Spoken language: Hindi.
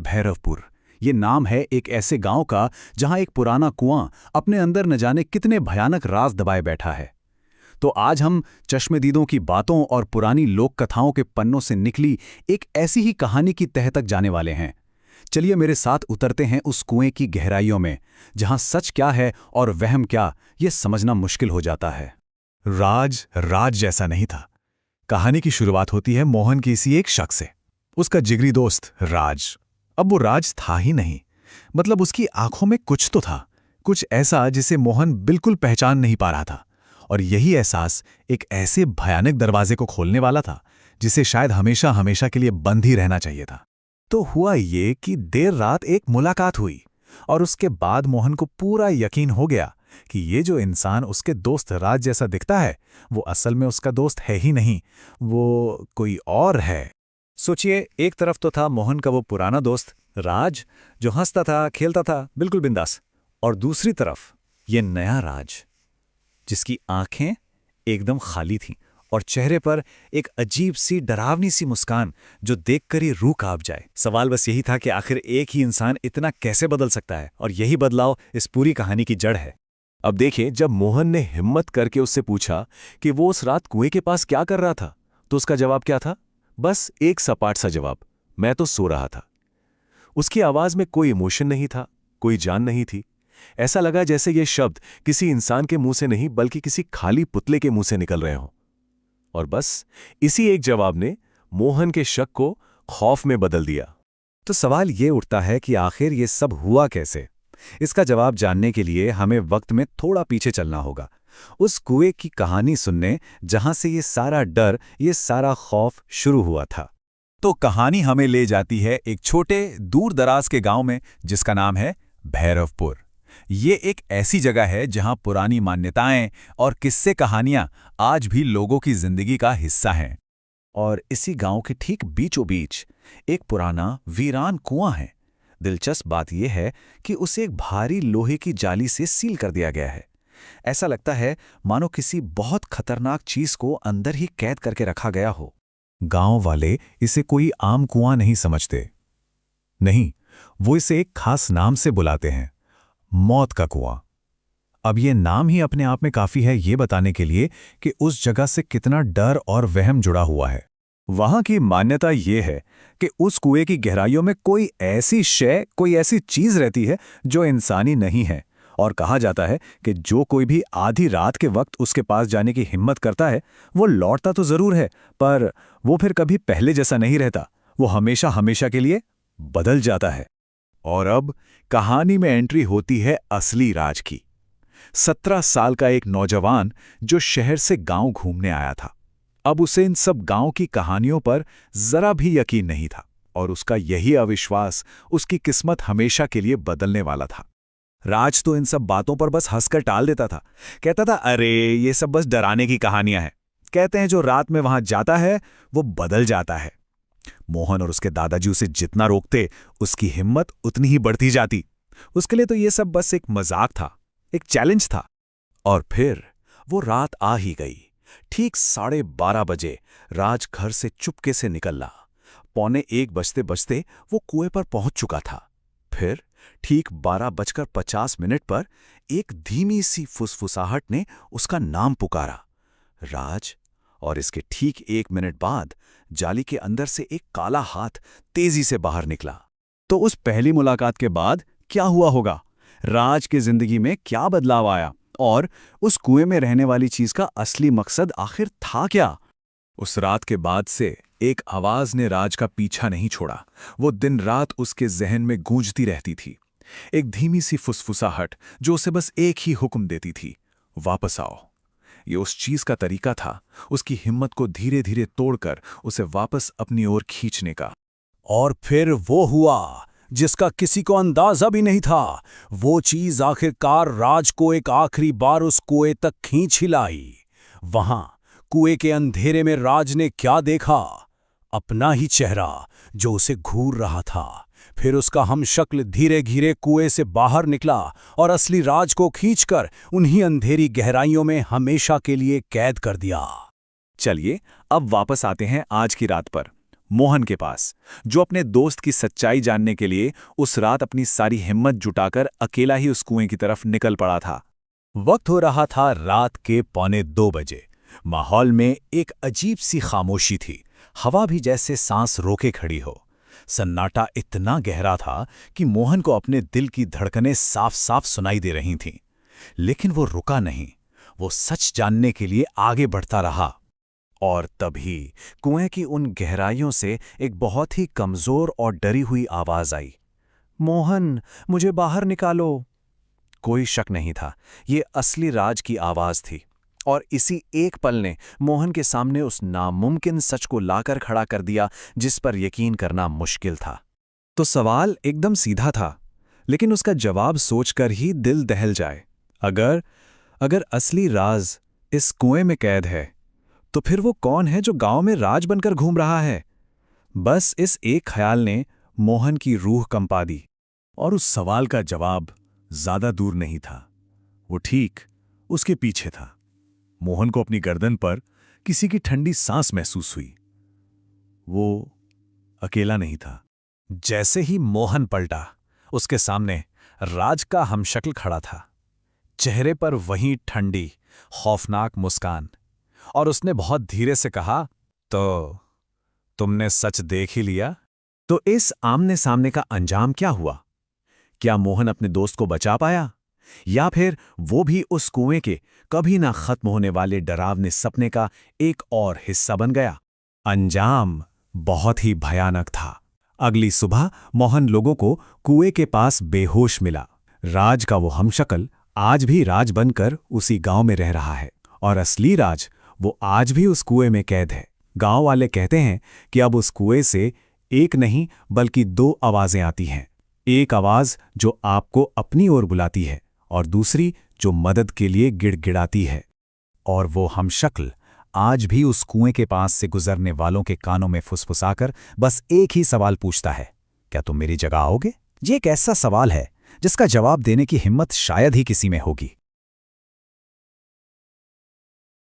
भैरवपुर। ये नाम है एक ऐसे गांव का जहां एक पुराना कुआं अपने अंदर न जाने कितने भयानक राज दबाए बैठा है। तो आज हम चश्मदीदों की बातों और पुरानी लोक कथाओं के पन्नों से निकली एक ऐसी ही कहानी की तह तक जाने वाले हैं। चलिए मेरे साथ उतरते हैं उस कुएं की गहराइयों में, जहां सच क्या है और वहम क्या, ये समझना मुश्किल हो जाता है। राज राज जैसा नहीं था। कहानी की शुरुआत होती है मोहन की इसी एक शख्स से, उसका जिगरी दोस्त राज। अब वो राज था ही नहीं, मतलब उसकी आंखों में कुछ तो था, कुछ ऐसा जिसे मोहन बिल्कुल पहचान नहीं पा रहा था। और यही एहसास एक ऐसे भयानक दरवाजे को खोलने वाला था जिसे शायद हमेशा हमेशा के लिए बंद ही रहना चाहिए था। तो हुआ ये कि देर रात एक मुलाकात हुई और उसके बाद मोहन को पूरा यकीन हो गया कि ये जो इंसान उसके दोस्त राज जैसा दिखता है वो असल में उसका दोस्त है ही नहीं, वो कोई और है। सोचिए, एक तरफ तो था मोहन का वो पुराना दोस्त राज, जो हंसता था, खेलता था, बिल्कुल बिंदास। और दूसरी तरफ ये नया राज, जिसकी आंखें एकदम खाली थीं और चेहरे पर एक अजीब सी डरावनी सी मुस्कान जो देखकर ही रूह कांप जाए। सवाल बस यही था कि आखिर एक ही इंसान इतना कैसे बदल सकता है, और यही बदलाव इस पूरी कहानी की जड़ है। अब देखिए, जब मोहन ने हिम्मत करके उससे पूछा कि वो उस रात कुएं के पास क्या कर रहा था, तो उसका जवाब क्या था? बस एक सपाट सा जवाब, मैं तो सो रहा था। उसकी आवाज में कोई इमोशन नहीं था, कोई जान नहीं थी। ऐसा लगा जैसे ये शब्द किसी इंसान के मुंह से नहीं बल्कि किसी खाली पुतले के मुंह से निकल रहे हों। और बस इसी एक जवाब ने मोहन के शक को खौफ में बदल दिया। तो सवाल ये उठता है कि आखिर ये सब हुआ कैसे? इसका जवाब जानने के लिए हमें वक्त में थोड़ा पीछे चलना होगा, उस कुएं की कहानी सुनने जहां से ये सारा डर, ये सारा खौफ शुरू हुआ था। तो कहानी हमें ले जाती है एक छोटे दूर दराज के गांव में जिसका नाम है भैरवपुर। ये एक ऐसी जगह है जहां पुरानी मान्यताएं और किस्से कहानियां आज भी लोगों की जिंदगी का हिस्सा हैं। और इसी गांव के ठीक बीचों बीच एक पुराना वीरान कुआं है। दिलचस्प बात यह है कि उसे एक भारी लोहे की जाली से सील कर दिया गया है। ऐसा लगता है मानो किसी बहुत खतरनाक चीज को अंदर ही कैद करके रखा गया हो। गांव वाले इसे कोई आम कुआं नहीं समझते। नहीं, वो इसे एक खास नाम से बुलाते हैं, मौत का कुआं। अब ये नाम ही अपने आप में काफी है ये बताने के लिए कि उस जगह से कितना डर और वहम जुड़ा हुआ है। वहां की मान्यता ये है कि उस कुएं की गहराइयों में कोई ऐसी शय, कोई ऐसी चीज रहती है जो इंसानी नहीं है। और कहा जाता है कि जो कोई भी आधी रात के वक्त उसके पास जाने की हिम्मत करता है, वो लौटता तो जरूर है, पर वो फिर कभी पहले जैसा नहीं रहता। वो हमेशा हमेशा के लिए बदल जाता है। और अब कहानी में एंट्री होती है असली राज की। 17 साल का एक नौजवान जो शहर से गांव घूमने आया था। अब उसे इन सब गांव की कहानियों पर जरा भी यकीन नहीं था, और उसका यही अविश्वास उसकी किस्मत हमेशा के लिए बदलने वाला था। राज तो इन सब बातों पर बस हंसकर टाल देता था। कहता था, अरे ये सब बस डराने की कहानियां हैं। कहते हैं जो रात में वहां जाता है वो बदल जाता है। मोहन और उसके दादाजी उसे जितना रोकते, उसकी हिम्मत उतनी ही बढ़ती जाती। उसके लिए तो ये सब बस एक मजाक था, एक चैलेंज था। और फिर वो रात आ ही गई। ठीक 12:30 बजे राज घर से चुपके से निकला। 12:45 बजते बजते वो कुएं पर पहुंच चुका था। फिर ठीक 12:50 पर एक धीमी सी फुसफुसाहट ने उसका नाम पुकारा, राज। और इसके ठीक 1 मिनट बाद जाली के अंदर से एक काला हाथ तेजी से बाहर निकला। तो उस पहली मुलाकात के बाद क्या हुआ होगा? राज की जिंदगी में क्या बदलाव आया? और उस कुएं में रहने वाली चीज का असली मकसद आखिर था क्या? उस रात के बाद से एक आवाज ने राज का पीछा नहीं छोड़ा। वो दिन रात उसके जहन में गूंजती रहती थी। एक धीमी सी फुसफुसाहट जो उसे बस एक ही हुक्म देती थी, वापस आओ। ये उस चीज का तरीका था, उसकी हिम्मत को धीरे धीरे तोड़कर उसे वापस अपनी ओर खींचने का। और फिर वो हुआ जिसका किसी को अंदाजा भी नहीं था। वो चीज आखिरकार राज को एक आखिरी बार उस कुएं तक खींच ही लाई। वहां कुएं के अंधेरे में राज ने क्या देखा? अपना ही चेहरा जो उसे घूर रहा था। फिर उसका हमशक्ल धीरे धीरे कुएं से बाहर निकला और असली राज को खींचकर उन्हीं अंधेरी गहराइयों में हमेशा के लिए कैद कर दिया। चलिए अब वापस आते हैं आज की रात पर। मोहन के पास, जो अपने दोस्त की सच्चाई जानने के लिए उस रात अपनी सारी हिम्मत जुटाकर अकेला ही उस कुएं की तरफ निकल पड़ा था। वक्त हो रहा था रात के 1:45 बजे। माहौल में एक अजीब सी खामोशी थी। हवा भी जैसे सांस रोके खड़ी हो। सन्नाटा इतना गहरा था कि मोहन को अपने दिल की धड़कनें साफ साफ सुनाई दे रही थीं। लेकिन वो रुका नहीं। वो सच जानने के लिए आगे बढ़ता रहा। और तभी कुएं की उन गहराइयों से एक बहुत ही कमजोर और डरी हुई आवाज आई, मोहन, मुझे बाहर निकालो। कोई शक नहीं था, ये असली राज की आवाज थी। और इसी एक पल ने मोहन के सामने उस नामुमकिन सच को लाकर खड़ा कर दिया जिस पर यकीन करना मुश्किल था। तो सवाल एकदम सीधा था, लेकिन उसका जवाब सोचकर ही दिल दहल जाए। अगर असली राज इस कुएं में कैद है, तो फिर वो कौन है जो गांव में राज बनकर घूम रहा है? बस इस एक ख्याल ने मोहन की रूह कंपा दी। और उस सवाल का जवाब ज्यादा दूर नहीं था। वो ठीक उसके पीछे था। मोहन को अपनी गर्दन पर किसी की ठंडी सांस महसूस हुई। वो अकेला नहीं था। जैसे ही मोहन पलटा, उसके सामने राज का हमशक्ल खड़ा था। चेहरे पर वही ठंडी, खौफनाक मुस्कान। और उसने बहुत धीरे से कहा, तो तुमने सच देख ही लिया? तो इस आमने सामने का अंजाम क्या हुआ? क्या मोहन अपने दोस्त को बचा पाया, या फिर वो भी उस कुएं के कभी ना खत्म होने वाले डरावने सपने का एक और हिस्सा बन गया? अंजाम बहुत ही भयानक था। अगली सुबह मोहन लोगों को कुएं के पास बेहोश मिला। राज का वो हमशक्ल आज भी राज बनकर उसी गांव में रह रहा है, और असली राज वो आज भी उस कुएं में कैद है। गांव वाले कहते हैं कि अब उस कुएं से एक नहीं बल्कि 2 आवाजें आती हैं। एक आवाज जो आपको अपनी ओर बुलाती है, और दूसरी जो मदद के लिए गिड़गिड़ाती है। और वो हमशक्ल आज भी उस कुएं के पास से गुजरने वालों के कानों में फुसफुसाकर बस एक ही सवाल पूछता है, क्या तुम मेरी जगह आओगे? ये एक ऐसा सवाल है जिसका जवाब देने की हिम्मत शायद ही किसी में होगी।